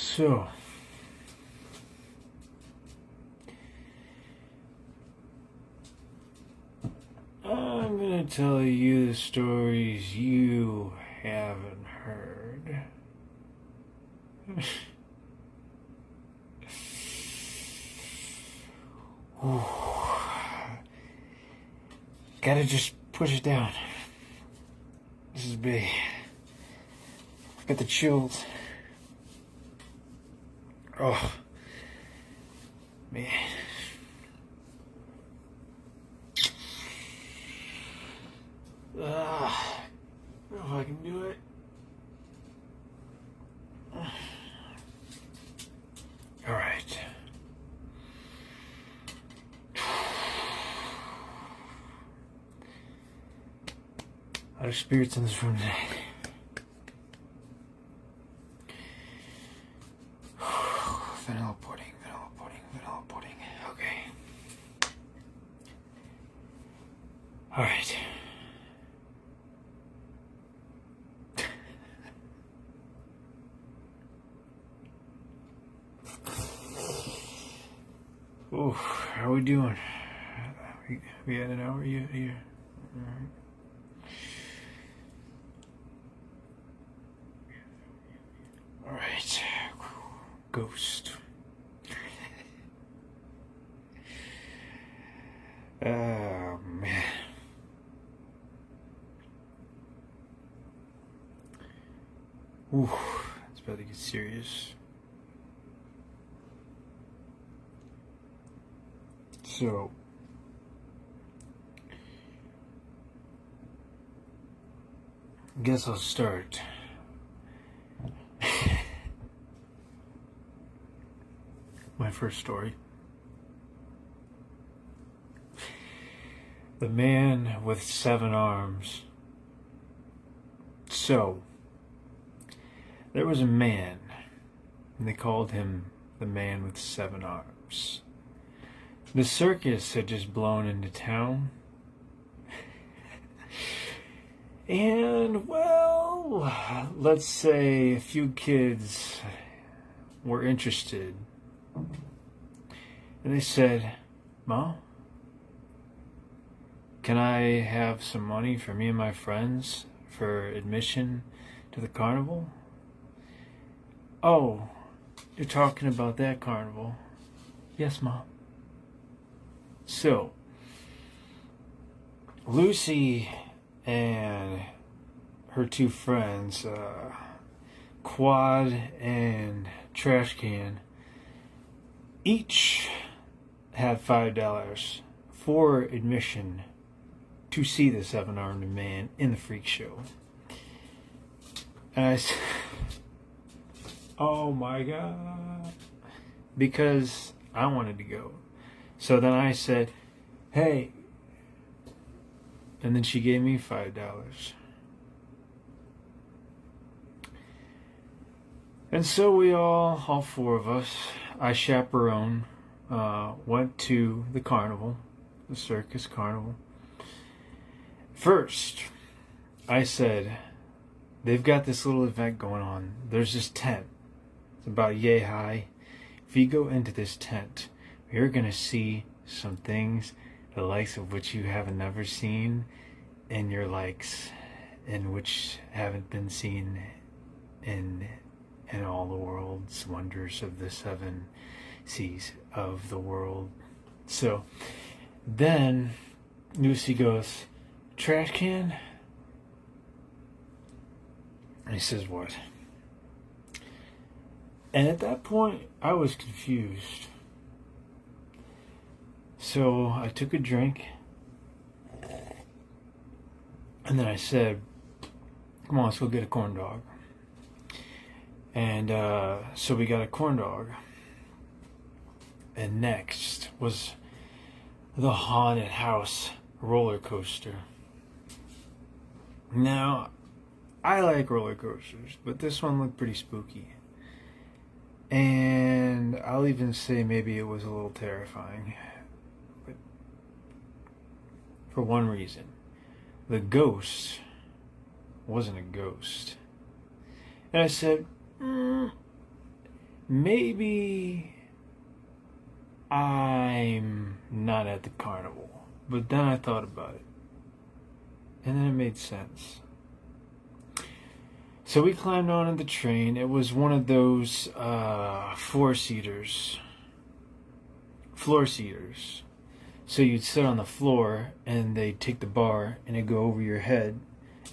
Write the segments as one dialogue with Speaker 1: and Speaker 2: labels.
Speaker 1: So, I'm gonna tell you the stories you haven't heard. Gotta just push it down. This is big. I've got the chills. Oh, man. I don't know if I can do it. All right. A lot of spirits in this room today. Vanilla pudding, vanilla pudding, vanilla pudding. Okay. All right. Oh, how are we doing? We had an hour yet here. All right. Ghost. Oh, man. Ooh, it's about to get serious. So, I guess I'll start. My first story. The man with 7 arms. So, there was a man, and they called him the man with 7 arms. The circus had just blown into town. And, well, let's say a few kids were interested. And they said, "Mom, can I have some money for me and my friends for admission to the carnival?" "Oh, you're talking about that carnival?" "Yes, Mom." So, Lucy and her 2 friends, Quad and Trash Can, each had $5 for admission to see the 7-armed man in the freak show. And I said, oh my God, because I wanted to go. So then I said, "Hey," and then she gave me $5. And so we all 4 of us, I chaperone, went to the carnival, the circus carnival. First, I said, they've got this little event going on. There's this tent. It's about yay high. If you go into this tent, you're going to see some things, the likes of which you have never seen in your likes, and which haven't been seen in all the world's wonders of the 7 seas of the world. So then Lucy goes, "Trash Can?" And he says, "What?" And at that point, I was confused. So I took a drink, and then I said, "Come on, let's go get a corn dog." And so we got a corn dog. And next was the haunted house roller coaster. Now, I like roller coasters, but this one looked pretty spooky. And I'll even say maybe it was a little terrifying. But for one reason. The ghost wasn't a ghost. And I said, maybe I'm not at the carnival. But then I thought about it. And then it made sense. So we climbed onto the train. It was one of those floor seaters. So you'd sit on the floor and they'd take the bar and it'd go over your head.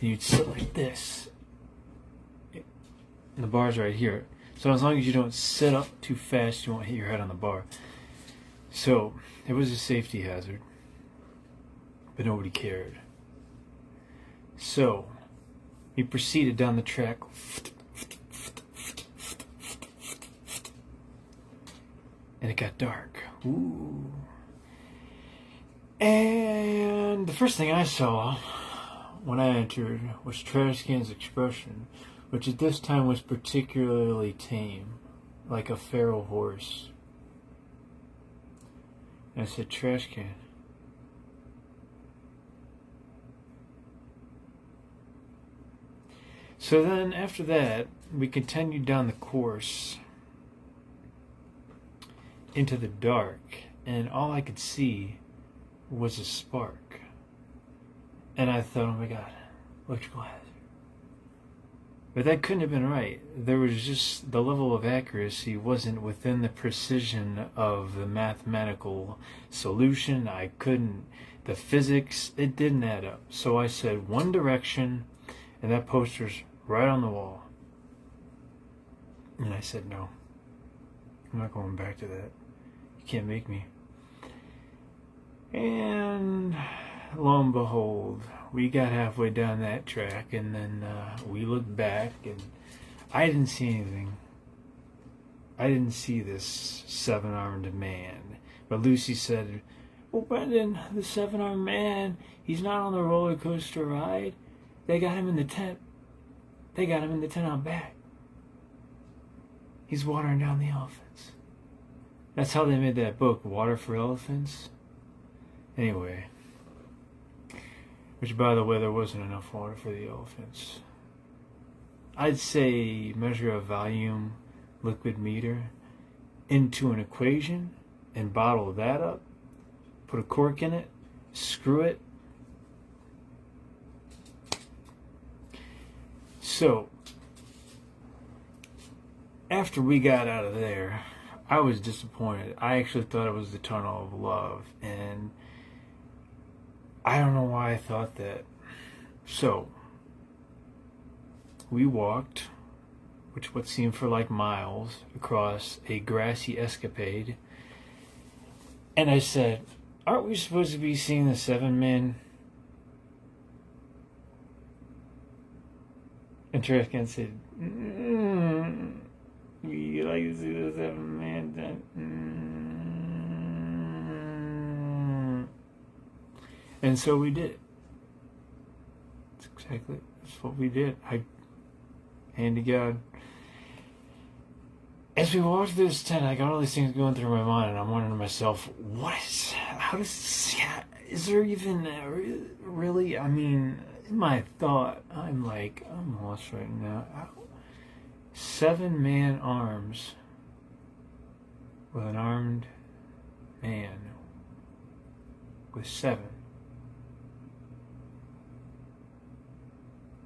Speaker 1: And you'd sit like this. And the bar's right here. So as long as you don't sit up too fast, you won't hit your head on the bar. So it was a safety hazard. But nobody cared. So we proceeded down the track. And it got dark. Ooh. And the first thing I saw when I entered was Trash Can's expression, which at this time was particularly tame, like a feral horse. And I said, Trash Can. So then after that, we continued down the course into the dark, and all I could see was a spark. And I thought, oh my God, electrical hazard. But that couldn't have been right. There was just, the level of accuracy wasn't within the precision of the mathematical solution. I couldn't, the physics, it didn't add up. So I said one direction, and that poster's right on the wall. And I said, no, I'm not going back to that. You can't make me. And lo and behold, we got halfway down that track, and then we looked back, and I didn't see anything. I didn't see this seven-armed man. But Lucy said, well, Brehndan, the seven-armed man, he's not on the roller coaster ride. They got him in the tent. They got him in the tent out back. He's watering down the elephants. That's how they made that book, Water for Elephants. Anyway, which, by the way, there wasn't enough water for the elephants. I'd say measure a volume liquid meter into an equation and bottle that up, put a cork in it, screw it. So, after we got out of there, I was disappointed. I actually thought it was the tunnel of love, and I don't know why I thought that. So, we walked, what seemed for like miles, across a grassy escapade, and I said, aren't we supposed to be seeing the seven men? And Trash Can said, you like to see the seven man then? And so we did. That's what we did. Hand to God. As we walked through this tent, I got all these things going through my mind, and I'm wondering to myself, is there even really, I mean, in my thought, I'm lost right now. 7-man arms with an armed man with 7.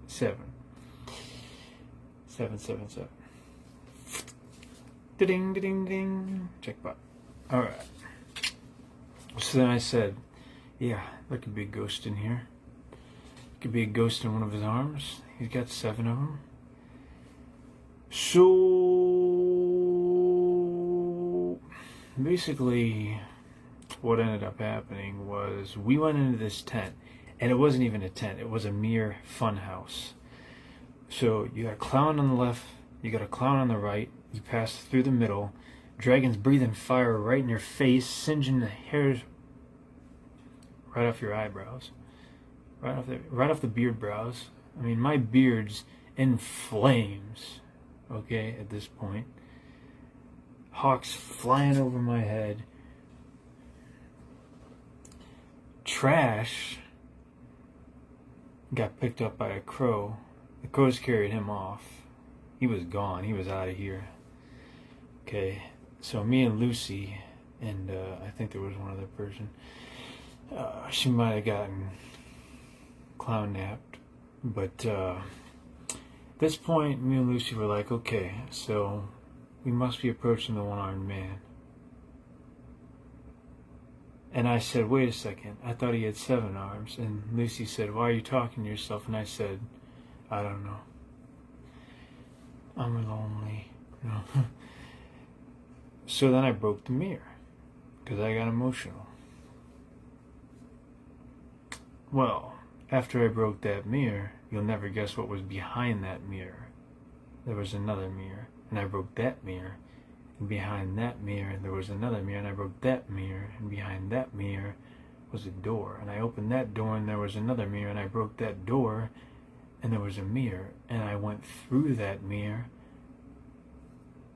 Speaker 1: 7. 7, 7, 7. Ding, ding, ding. Checkpot. Alright. So then I said, yeah, there could be a ghost in here. Could be a ghost in one of his arms. He's got 7 of them. So basically what ended up happening was we went into this tent, and it wasn't even a tent, it was a mere fun house. So you got a clown on the left, you got a clown on the right, you pass through the middle, dragons breathing fire right in your face, singeing the hairs right off your eyebrows. Right off the beard brows. I mean, my beard's in flames, okay, at this point. Hawks flying over my head. Trash got picked up by a crow. The crows carried him off. He was gone. He was out of here. okay, so me and Lucy, and I think there was one other person, she might have gotten clown napped, but at this point, me and Lucy were like, okay, so we must be approaching the one-armed man. And I said, wait a second, I thought he had 7 arms. And Lucy said, why are you talking to yourself? And I said, I don't know. I'm lonely. No. So then I broke the mirror, because I got emotional. Well, after I broke that mirror, you'll never guess what was behind that mirror. There was another mirror, and I broke that mirror. And behind that mirror, there was another mirror, and I broke that mirror, and behind that mirror was a door. And I opened that door, and there was another mirror, and I broke that door, and there was a mirror. And I went through that mirror,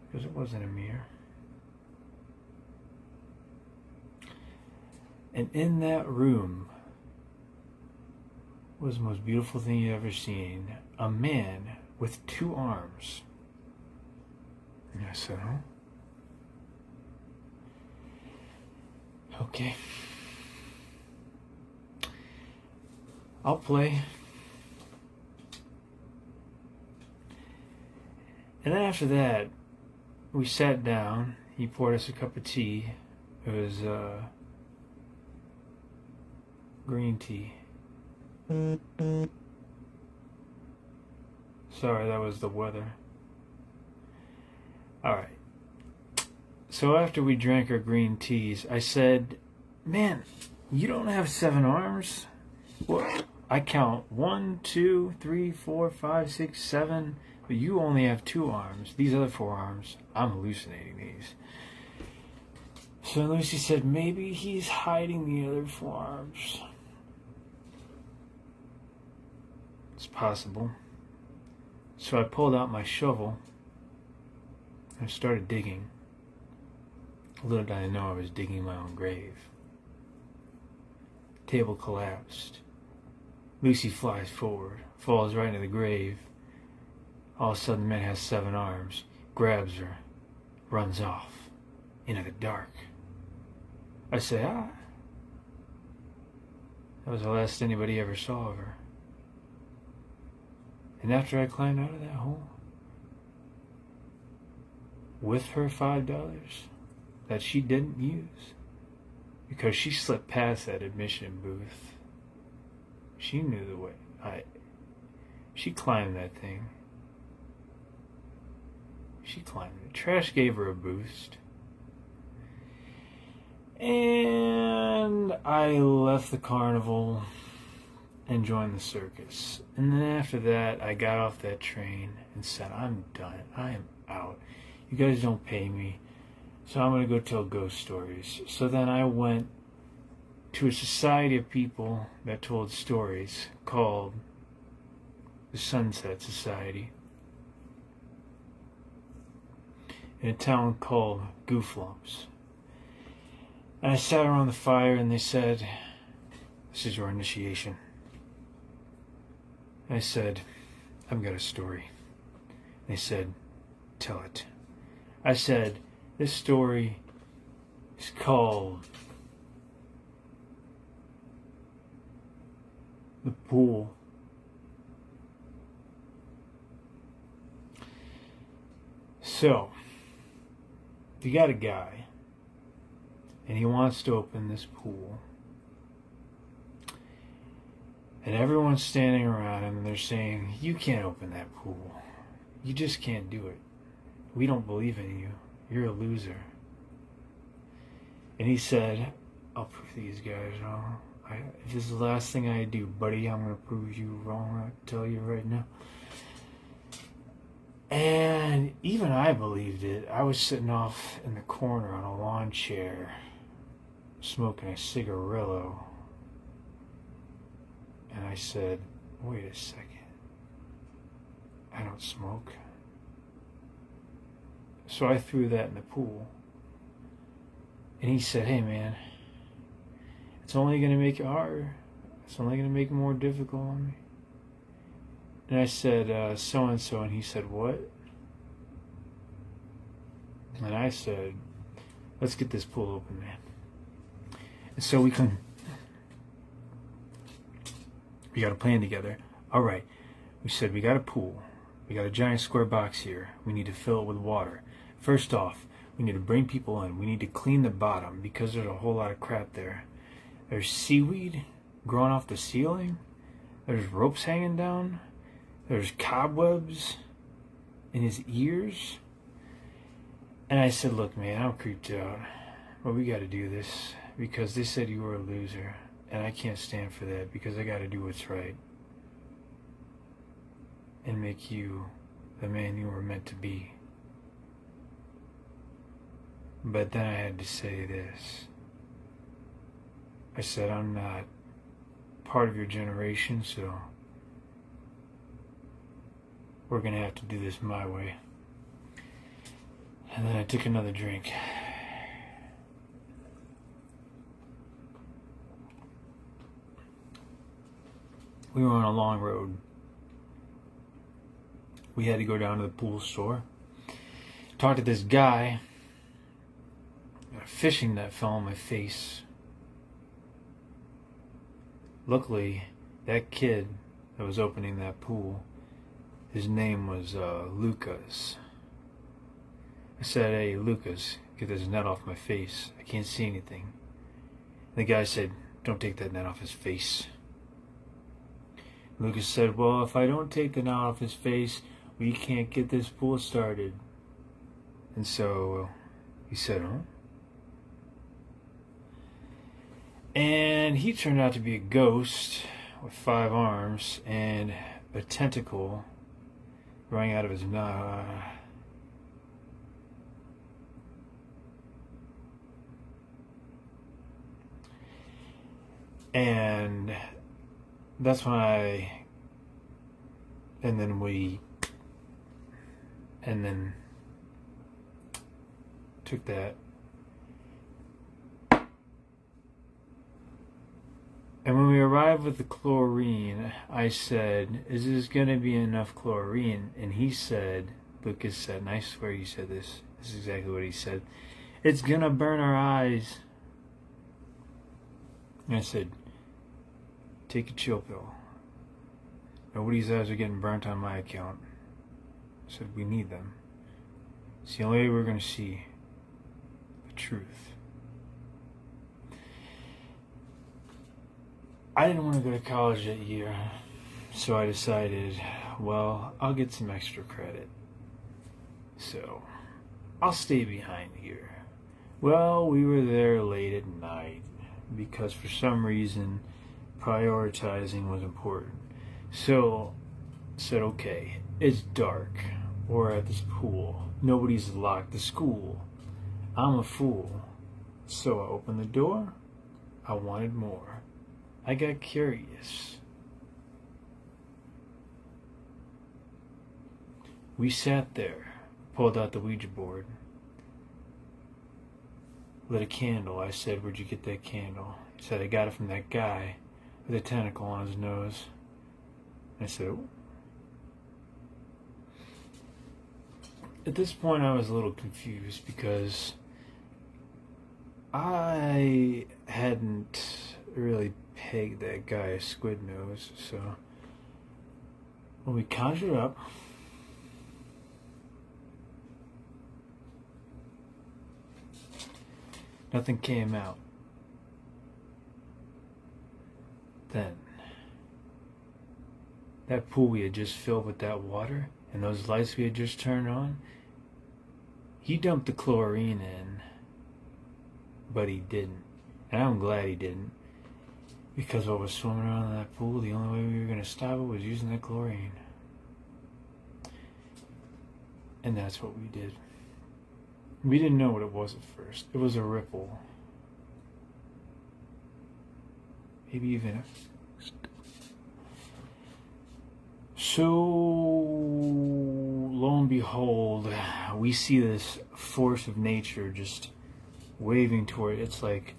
Speaker 1: because it wasn't a mirror. And in that room was the most beautiful thing you've ever seen. A man with 2 arms. And I said, huh? Okay. I'll play. And then after that, we sat down. He poured us a cup of tea. It was green tea. Sorry, that was the weather. Alright. So after we drank our green teas, I said, man, you don't have 7 arms? Well, I count 1, 2, 3, 4, 5, 6, 7, but you only have 2 arms. These other 4 arms, I'm hallucinating these. So Lucy said, maybe he's hiding the other 4 arms. It's possible. So I pulled out my shovel and started digging. Little did I know I was digging my own grave. Table collapsed. Lucy flies forward, falls right into the grave. All of a sudden, the man has 7 arms, grabs her, runs off into the dark. I say, ah. That was the last anybody ever saw of her. And after I climbed out of that hole, with her $5 that she didn't use, because she slipped past that admission booth. She knew the way. She climbed that thing. She climbed it. Trash gave her a boost. And I left the carnival and joined the circus. And then after that, I got off that train and said, I'm done. I am out. You guys don't pay me, so I'm going to go tell ghost stories. So then I went to a society of people that told stories called the Sunset Society in a town called Gooflumps. And I sat around the fire and they said, this is your initiation. I said, I've got a story. They said, tell it. I said, this story is called The Pool. So, you got a guy, and he wants to open this pool. And everyone's standing around him, and they're saying, you can't open that pool. You just can't do it. We don't believe in you. You're a loser. And he said, I'll prove these guys wrong. If this is the last thing I do, buddy, I'm going to prove you wrong. I tell you right now. And even I believed it. I was sitting off in the corner on a lawn chair, smoking a cigarillo. And I said, wait a second. I don't smoke. So I threw that in the pool. And he said, hey man, it's only going to make it harder. It's only going to make it more difficult on me. And I said, so-and-so. And he said, what? And I said, let's get this pool open, man. And so we got a plan together. All right, we said we got a pool. We got a giant square box here. We need to fill it with water. First off, we need to bring people in. We need to clean the bottom because there's a whole lot of crap there. There's seaweed growing off the ceiling. There's ropes hanging down. There's cobwebs in his ears. And I said, look, man, I'm creeped out. But we got to do this because they said you were a loser. And I can't stand for that because I got to do what's right. And make you the man you were meant to be. But then I had to say this. I said, I'm not part of your generation, so we're going to have to do this my way. And then I took another drink. We were on a long road. We had to go down to the pool store. Talked to this guy. Got a fishing net fell on my face. Luckily, that kid that was opening that pool, his name was Lucas. I said, hey, Lucas, get this net off my face. I can't see anything. And the guy said, don't take that net off his face. Lucas said, well, if I don't take the net off his face, we can't get this pool started. And so he said, huh? And he turned out to be a ghost with 5 arms and a tentacle growing out of his mouth. And that's when and then took that. And when we arrived with the chlorine, I said, is this going to be enough chlorine? And he said, Lucas said, and I swear he said this. This is exactly what he said. It's going to burn our eyes. And I said, take a chill pill. Nobody's eyes are getting burnt on my account. I said, we need them. It's the only way we're going to see the truth. I didn't want to go to college that year, so I decided, well, I'll get some extra credit. So, I'll stay behind here. Well, we were there late at night because for some reason prioritizing was important. So, I said, okay, it's dark. We're at this pool. Nobody's locked the school. I'm a fool. So I opened the door. I wanted more. I got curious. We sat there, pulled out the Ouija board, lit a candle. I said, where'd you get that candle? He said, I got it from that guy with a tentacle on his nose. I said, oh. At this point, I was a little confused because I hadn't really pegged that guy a squid nose. So when we conjured up, nothing came out. Then that pool we had just filled with that water and those lights we had just turned on, he dumped the chlorine in, but he didn't. And I'm glad he didn't, because what was swimming around in that pool, the only way we were going to stop it was using that chlorine. And that's what we did. We didn't know what it was at first. It was a ripple. Maybe even So, lo and behold, we see this force of nature just waving toward, it's like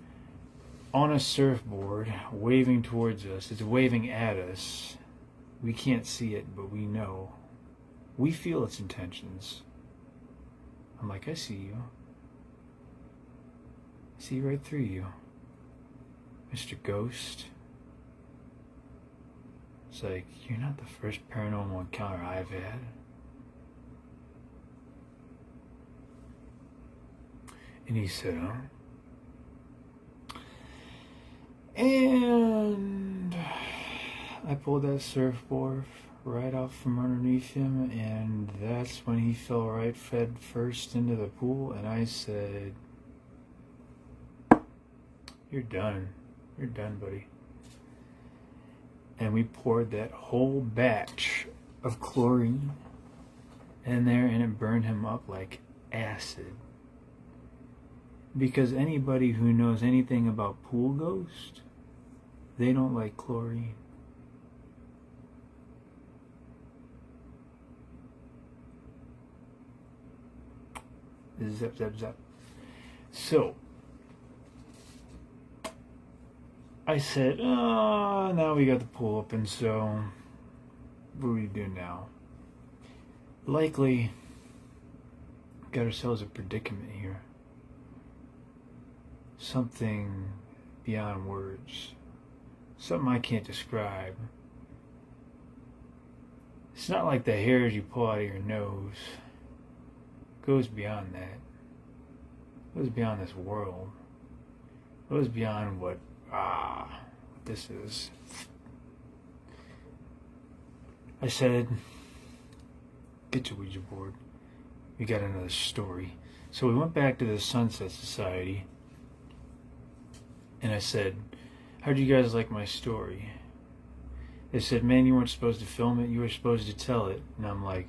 Speaker 1: on a surfboard, waving towards us. It's waving at us. We can't see it, but we know. We feel its intentions. I'm like, I see you. I see right through you, Mr. Ghost. It's like, you're not the first paranormal encounter I've had. And he said, huh? And I pulled that surfboard right off from underneath him, and that's when he fell right fed first into the pool, and I said, you're done. You're done, buddy. And we poured that whole batch of chlorine in there, and it burned him up like acid. Because anybody who knows anything about pool ghosts, they don't like chlorine. Zap, zap, zap. So, I said, oh, now we got the pool open, so what do we do now? Likely got ourselves a predicament here. Something beyond words. Something I can't describe. It's not like the hairs you pull out of your nose. It goes beyond that. It goes beyond this world. It goes beyond what this is. I said, get your Ouija board. We got another story. So we went back to the Sunset Society, and I said, how'd you guys like my story? They said, man, you weren't supposed to film it, you were supposed to tell it. And I'm like,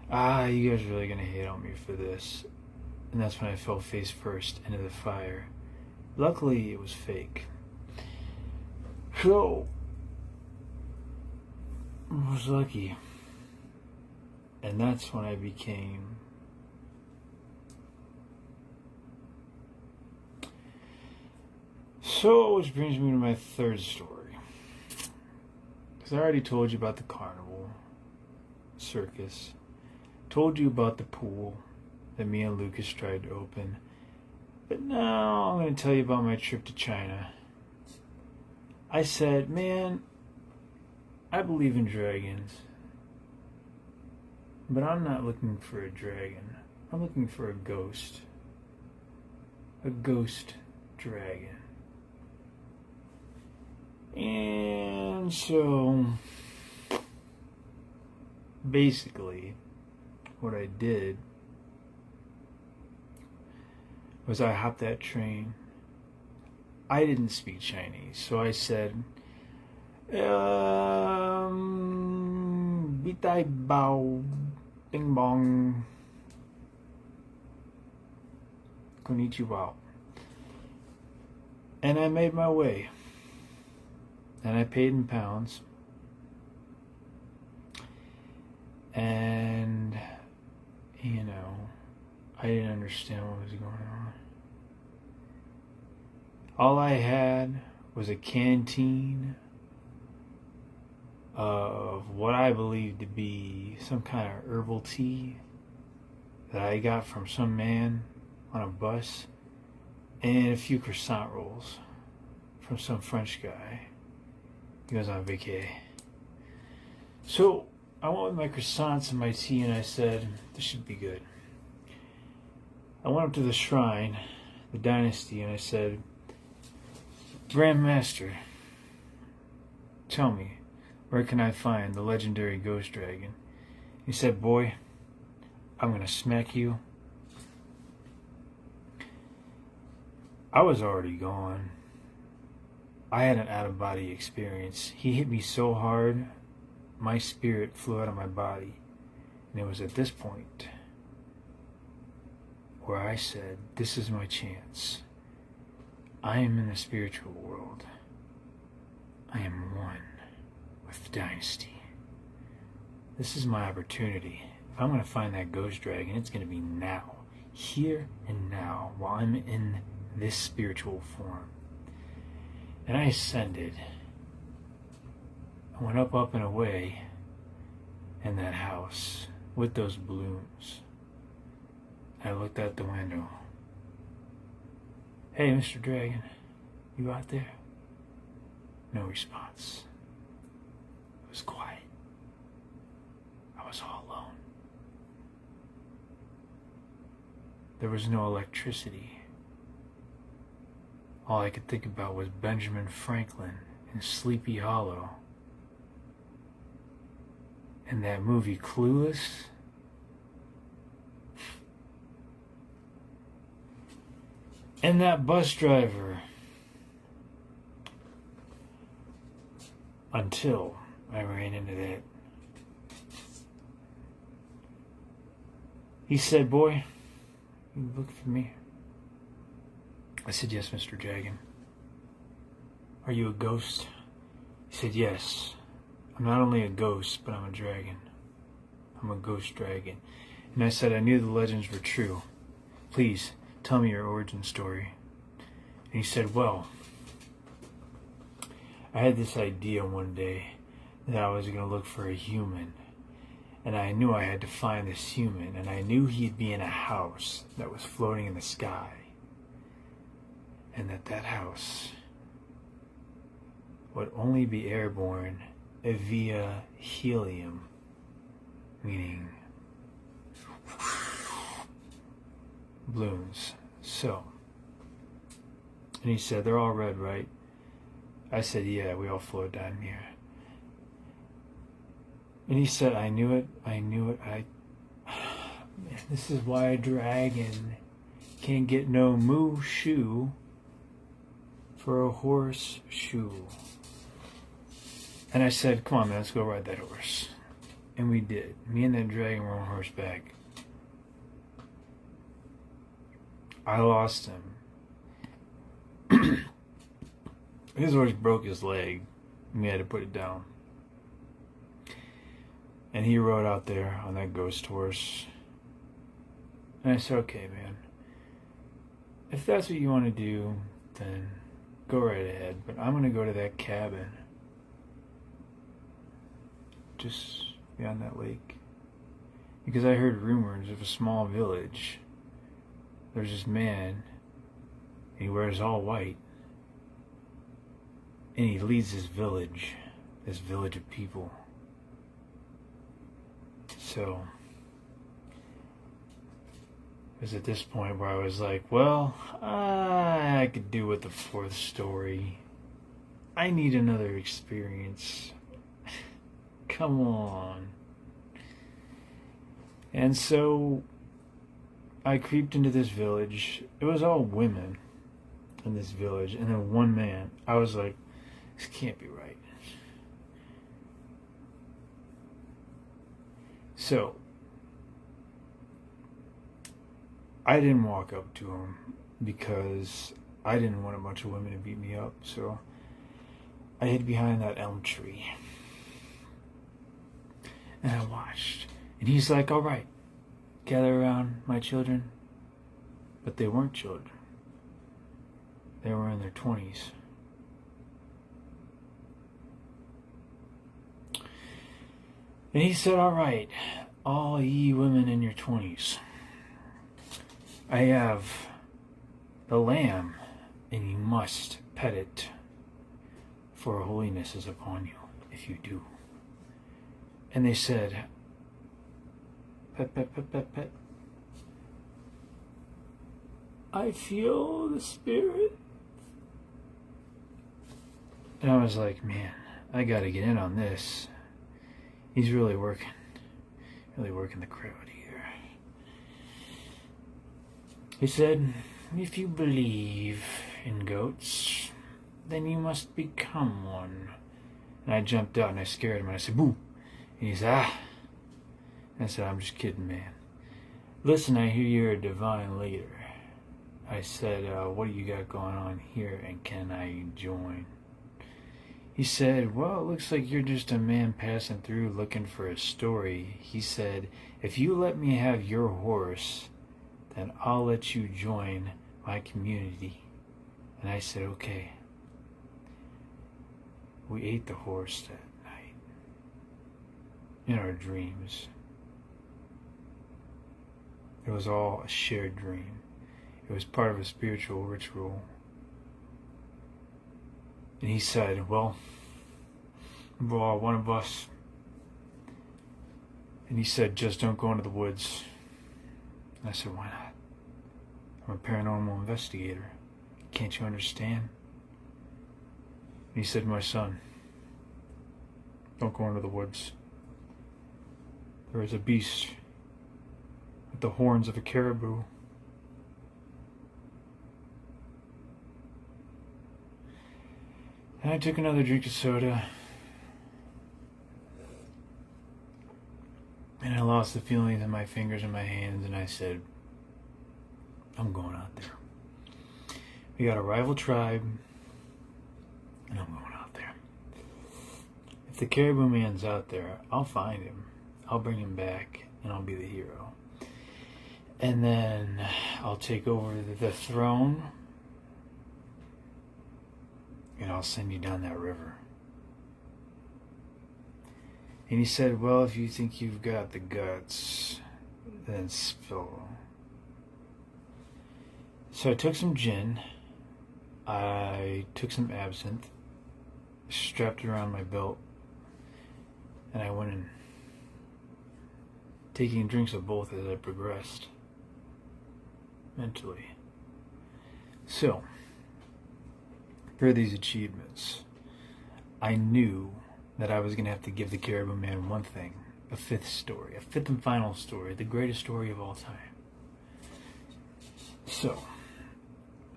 Speaker 1: you guys are really gonna hate on me for this. And that's when I fell face first into the fire. Luckily, it was fake. So, I was lucky. And that's when I became so, which brings me to my third story. Because I already told you about the carnival, circus, told you about the pool that me and Lucas tried to open. But now I'm going to tell you about my trip to China. I said, man, I believe in dragons. But I'm not looking for a dragon. I'm looking for a ghost. A ghost dragon. And so, basically, what I did was I hopped that train. I didn't speak Chinese, so I said, Bitai Bao Bing Bong Konnichiwa. And I made my way. And I paid in pounds. And, you know, I didn't understand what was going on. All I had was a canteen of what I believed to be some kind of herbal tea that I got from some man on a bus, and a few croissant rolls from some French guy. He was on vacay. So I went with my croissants and my tea, and I said, this should be good. I went up to the shrine, the dynasty, and I said, Grand Master, tell me, where can I find the legendary ghost dragon? He said, boy, I'm going to smack you. I was already gone. I had an out-of-body experience. He hit me so hard, my spirit flew out of my body. And it was at this point where I said, this is my chance. I am in the spiritual world. I am one with the dynasty. This is my opportunity. If I'm going to find that ghost dragon, it's going to be now. Here and now, while I'm in this spiritual form. And I ascended. I went up and away in that house with those balloons. I looked out the window. Hey, Mr. Dragon, you out there? No response. It was quiet. I was all alone. There was no electricity. All I could think about was Benjamin Franklin in Sleepy Hollow. And that movie Clueless. And that bus driver. Until I ran into that. He said, "Boy, you look for me?" I said, "Yes, Mr. Dragon." "Are you a ghost?" He said, "Yes. I'm not only a ghost, but I'm a dragon. I'm a ghost dragon." And I said, "I knew the legends were true. Please, tell me your origin story." And he said, "Well, I had this idea one day that I was going to look for a human. And I knew I had to find this human. And I knew he'd be in a house that was floating in the sky. And that house would only be airborne via helium. Meaning balloons. So, and he said, "They're all red, right?" I said, "Yeah, we all float down here." And he said, "I knew it. Man, this is why a dragon can't get no moo shoe for a horse shoe." And I said, "Come on, man, let's go ride that horse." And we did. Me and that dragon were on horseback. I lost him. His horse broke his leg. We had to put it down. And he rode out there on that ghost horse. And I said, "Okay, man. If that's what you want to do, then go right ahead. But I'm going to go to that cabin. Just beyond that lake. Because I heard rumors of a small village. There's this man. And he wears all white. And he leads this village of people." So, it was at this point where I was like, well, I could do with the fourth story. I need another experience. Come on. And so, I creeped into this village. It was all women in this village, and then one man. I was like, this can't be right. So, I didn't walk up to him because I didn't want a bunch of women to beat me up. So, I hid behind that elm tree. And I watched. And he's like, "All right, gather around, my children." But they weren't children. They were in their 20s. And he said, "All right, all ye women in your 20s, I have the lamb, and you must pet it, for holiness is upon you, if you do." And they said, "Pet, pet, pet, pet, pet. I feel the spirit." And I was like, man, I gotta get in on this. He's really working the crowd here. He said, "If you believe in goats, then you must become one." And I jumped out and I scared him and I said, "Boo!" And he said, "Ah." And I said, "I'm just kidding, man. Listen, I hear you're a divine leader." I said, "What do you got going on here, and can I join?" He said, "Well, it looks like you're just a man passing through looking for a story." He said, "If you let me have your horse, then I'll let you join my community." And I said, "Okay." We ate the horse that night. In our dreams. It was all a shared dream. It was part of a spiritual ritual. And he said, well, we're all one of us. And he said, just don't go into the woods. And I said, why not? I'm a paranormal investigator. Can't you understand? And he said, my son, don't go into the woods. There is a beast with the horns of a caribou. And I took another drink of soda. And I lost the feelings in my fingers and my hands, and I said, I'm going out there. We got a rival tribe, and I'm going out there. If the Caribou Man's out there, I'll find him. I'll bring him back, and I'll be the hero. And then I'll take over the throne, and I'll send you down that river. And he said, well, if you think you've got the guts, then spill. So I took some gin, I took some absinthe, strapped it around my belt, and I went in, taking drinks of both as I progressed, mentally. So, for these achievements, I knew that I was going to have to give the Caribou Man one thing, a fifth story, a fifth and final story, the greatest story of all time. So,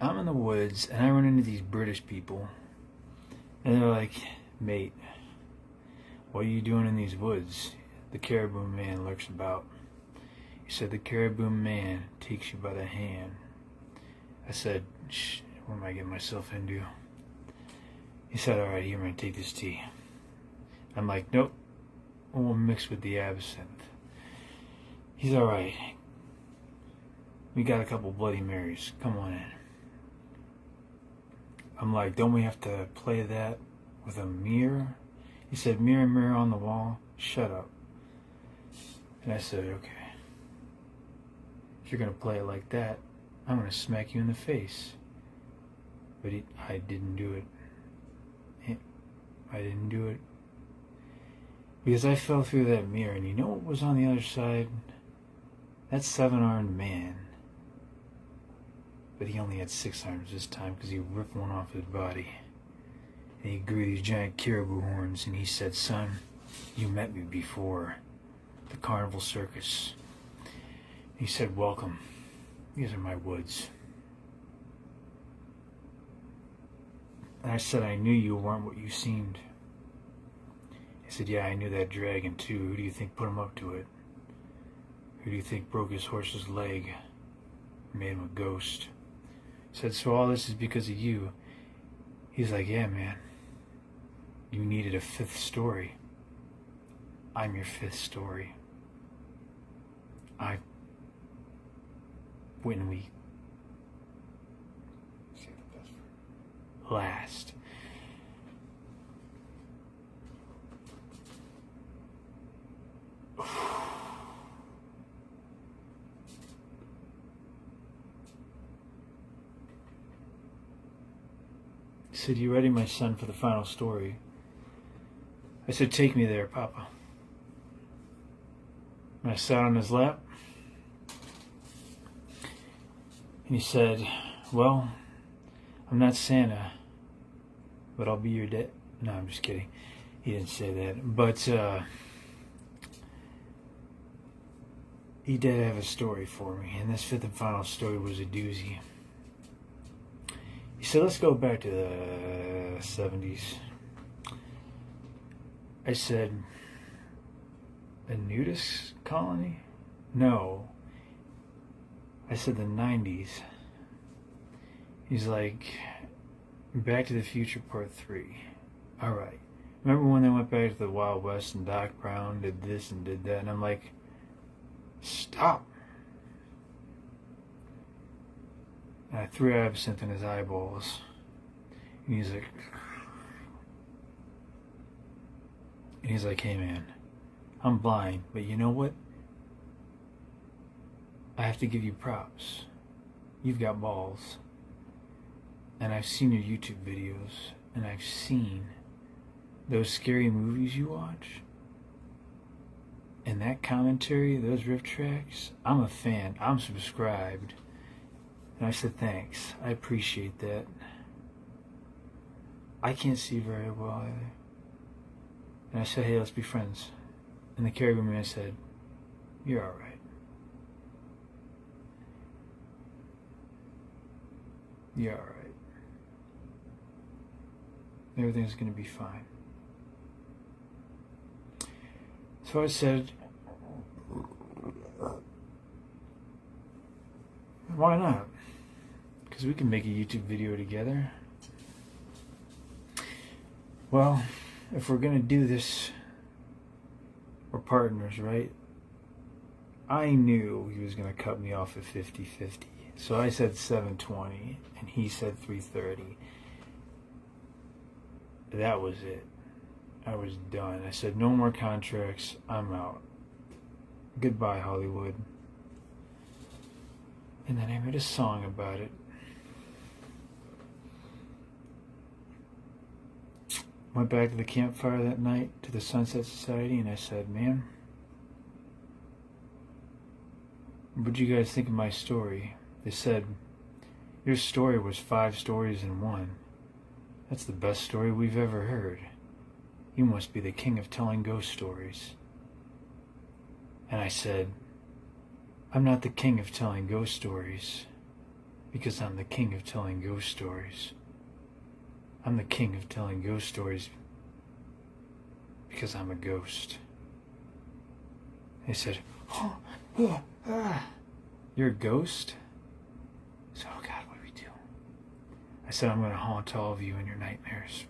Speaker 1: I'm in the woods, and I run into these British people, and they're like, mate, what are you doing in these woods? The Caribou Man lurks about. He said, the Caribou Man takes you by the hand. I said, shh, what am I getting myself into? He said, alright, here, man, take this tea. I'm like, nope, I won't mix with the absinthe. He's alright. We got a couple Bloody Marys. Come on in. I'm like, don't we have to play that with a mirror? He said, mirror, mirror on the wall. Shut up. And I said, okay. If you're going to play it like that, I'm going to smack you in the face. But I didn't do it. I didn't do it. Because I fell through that mirror, and you know what was on the other side? That 7-armed man. But he only had 6 arms this time because he ripped one off his body. And he grew these giant caribou horns, and he said, son, you met me before. The carnival circus. He said, welcome. These are my woods. And I said, I knew you weren't what you seemed. He said, yeah, I knew that dragon too. Who do you think put him up to it? Who do you think broke his horse's leg? Made him a ghost. He said, so all this is because of you. He's like, yeah, man. You needed a 5th story. I'm your 5th story. When we say the best word. Last. He said, you ready, my son, for the final story? I said, take me there, Papa. And I sat on his lap. And he said, well, I'm not Santa, but I'll be your dad. No, I'm just kidding. He didn't say that. But he did have a story for me. And this 5th and final story was a doozy. He said, let's go back to the 70s. I said, a nudist colony? No. I said the 90s. He's like, Back to the Future Part 3. Alright. Remember when they went back to the Wild West and Doc Brown did this and did that? And I'm like, stop. And I threw absinthe in his eyeballs. And he's like, hey man, I'm blind, but you know what? I have to give you props. You've got balls. And I've seen your YouTube videos, and I've seen those scary movies you watch. And that commentary, those riff tracks, I'm a fan. I'm subscribed. And I said, thanks. I appreciate that. I can't see very well either. And I said, hey, let's be friends. And the Caribou man said, you're alright. You're alright. Everything's gonna be fine. So I said, why not? Because we can make a YouTube video together. Well, if we're gonna do this, we're partners, right? I knew he was gonna cut me off at 50-50. So I said 720 and he said 330. That was it. I was done. I said, no more contracts. I'm out. Goodbye, Hollywood. And then I made a song about it. Went back to the campfire that night, to the Sunset Society, and I said, man, what'd you guys think of my story? They said, your story was 5 stories in one. That's the best story we've ever heard. You must be the king of telling ghost stories. And I said, I'm not the king of telling ghost stories, because I'm the king of telling ghost stories. I'm the king of telling ghost stories because I'm a ghost. They said, you're a ghost? I said, oh God, what do we do? I said, I'm going to haunt all of you in your nightmares.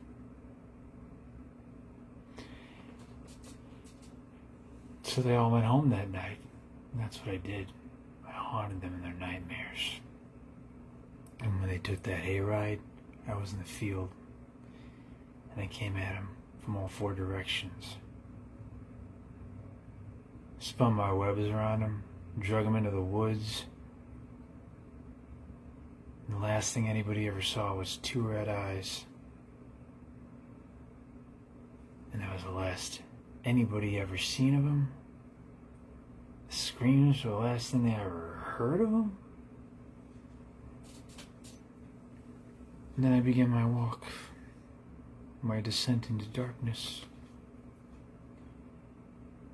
Speaker 1: So they all went home that night. And that's what I did. I haunted them in their nightmares. And when they took that hayride, I was in the field. And I came at them from all 4 directions. Spun my webs around them, drug them into the woods. And the last thing anybody ever saw was 2 red eyes. And that was the last anybody ever seen of him. The screams were the last thing they ever heard of him. And then I began my walk. My descent into darkness.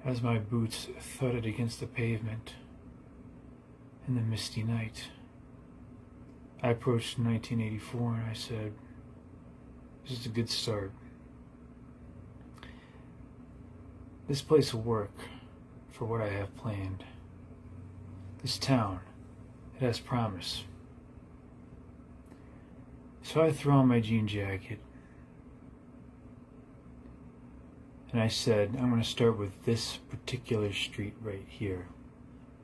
Speaker 1: As my boots thudded against the pavement in the misty night, I approached 1984 and I said, this is a good start. This place will work for what I have planned. This town, it has promise. So I threw on my jean jacket and I said, I'm going to start with this particular street right here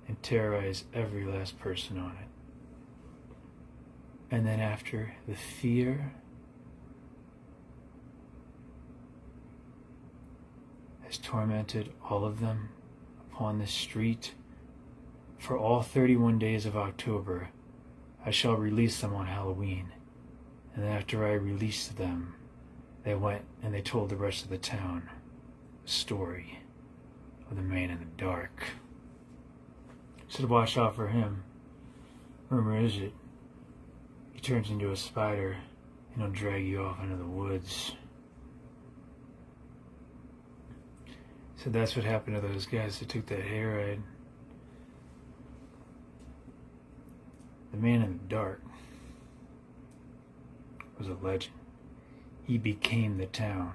Speaker 1: and terrorize every last person on it. And then after the fear has tormented all of them upon this street, for all 31 days of October, I shall release them on Halloween. And after I released them, they went and they told the rest of the town the story of the man in the dark. So watch out for him. Rumor is it, he turns into a spider and he'll drag you off into the woods. So that's what happened to those guys that took that hayride. The man in the dark was a legend. He became the town,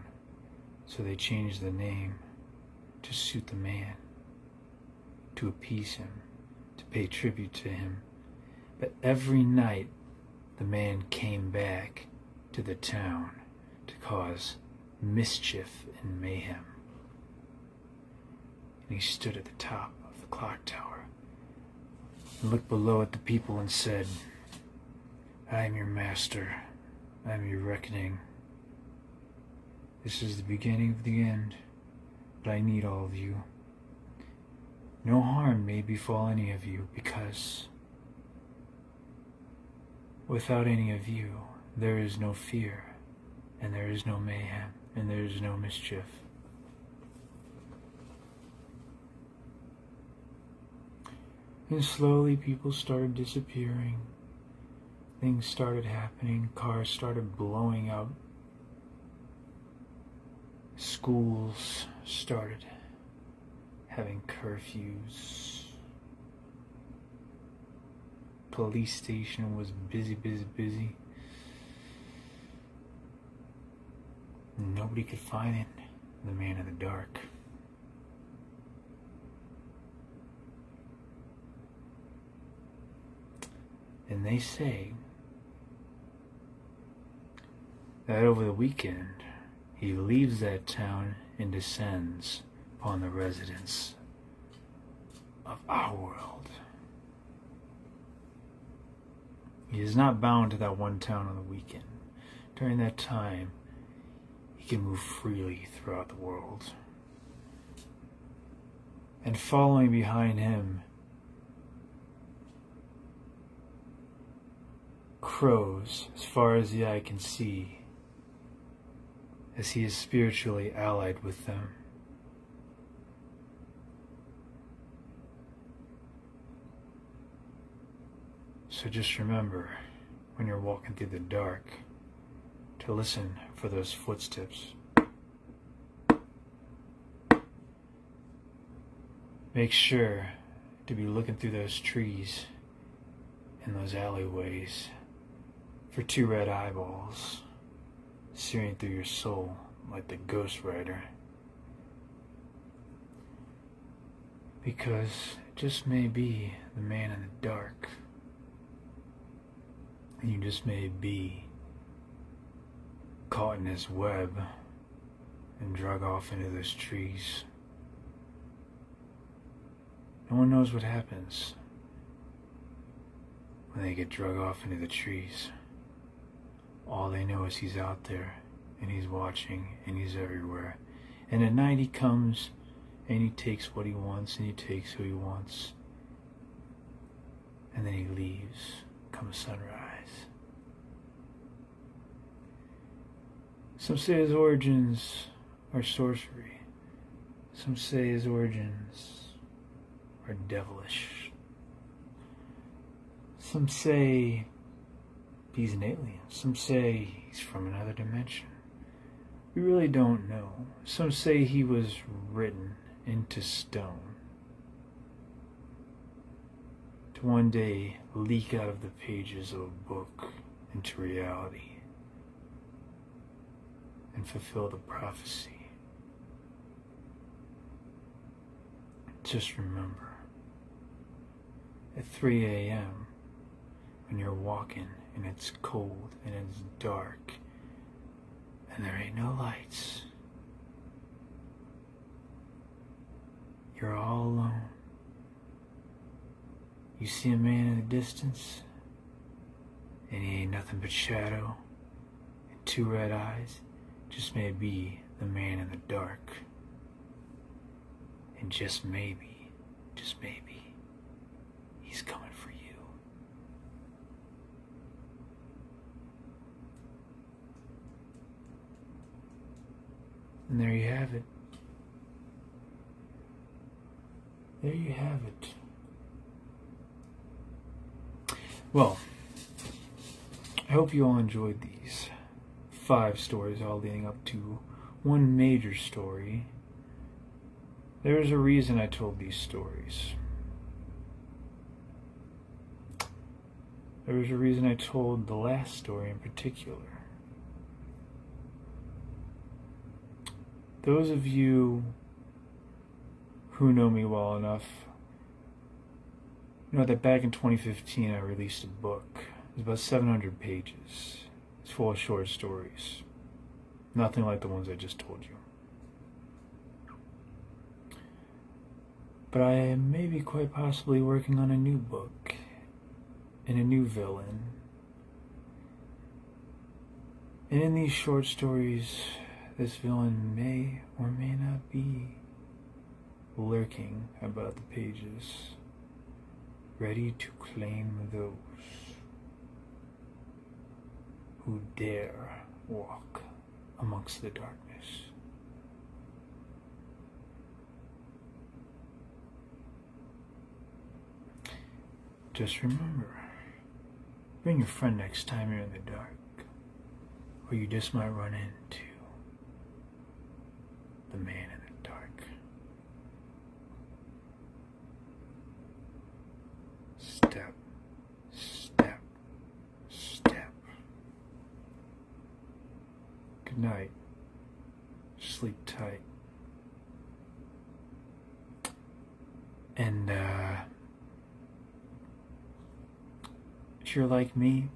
Speaker 1: so they changed the name to suit the man, to appease him, to pay tribute to him. But every night the man came back to the town to cause mischief and mayhem. And he stood at the top of the clock tower and looked below at the people and said, I am your master. I am your reckoning. This is the beginning of the end, but I need all of you. no harm may befall any of you, because without any of you, there is no fear, and there is no mayhem, and there is no mischief. And slowly people started disappearing. Things started happening. Cars started blowing up. Schools started having curfews. Police station was busy. Nobody could find the man in the dark. And they say that over the weekend, he leaves that town and descends upon the residents of our world. He is not bound to that one town on the weekend. During that time, he can move freely throughout the world. And following behind him, crows as far as the eye can see, as he is spiritually allied with them. So just remember, when you're walking through the dark, to listen for those footsteps. Make sure to be looking through those trees and those alleyways for two red eyeballs searing through your soul like the Ghost Rider. Because it just may be the man in the dark. And you just may be caught in his web and drug off into those trees. No one knows what happens when they get drug off into the trees. All they know is he's out there, and he's watching, and he's everywhere. And at night he comes, and he takes what he wants, and he takes who he wants. And then he leaves come sunrise. Some say his origins are sorcery. Some say his origins are devilish. Some say he's an alien. Some say he's from another dimension. We really don't know. Some say he was written into stone to one day leak out of the pages of a book into reality and fulfill the prophecy. Just remember, at 3 a.m., when you're walking and it's cold and it's dark and there ain't no lights, you're all alone. You see a man in the distance and he ain't nothing but shadow and two red eyes. Just may be the man in the dark. And just maybe, he's coming for you. And there you have it. There you have it. Well, I hope you all enjoyed these 5 stories, all leading up to one major story. There's a reason I told these stories. There was a reason I told the last story in particular. Those of you who know me well enough know that back in 2015 I released a book. It was about 700 pages. It's full of short stories. Nothing like the ones I just told you. But I may be quite possibly working on a new book and a new villain. And in these short stories, this villain may or may not be lurking about the pages, ready to claim those who dare walk amongst the darkness. Just remember, bring your friend next time you're in the dark, or you just might run into the man in the dark. Step, step, step. Good night. Sleep tight. And, if you're like me,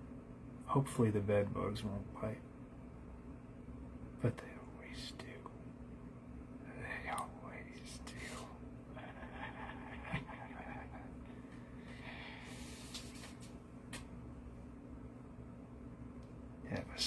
Speaker 1: hopefully the bed bugs won't bite. But they always do. They always do. Have a